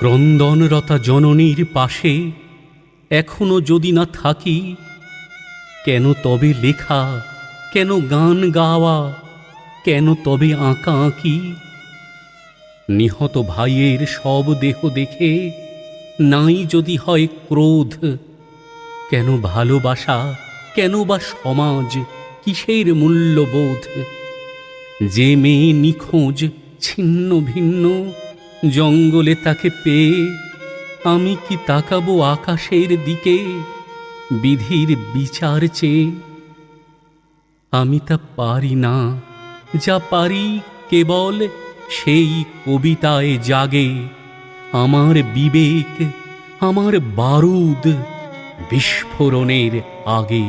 ক্রন্দনরতা জননীর পাশে এখনো যদি না থাকি, কেন তবে লেখা, কেন গান গাওয়া, কেন তবে আঁকা আঁকি? নিহত ভাইয়ের সব দেহ দেখে নাই যদি হয় ক্রোধ, কেন ভালোবাসা, কেন বা সমাজ, কিসের মূল্যবোধ? যে মেয়ে নিখোঁজ ছিন্ন ভিন্ন, জঙ্গলে তাকে পেয়ে আমি কি তাকাবো আকাশের দিকে বিধির বিচার চেয়ে? আমি তা পারি না, যা পারি কেবল সেই কবিতায় জাগে আমার বিবেক, আমার বারুদ বিস্ফোরণের আগে।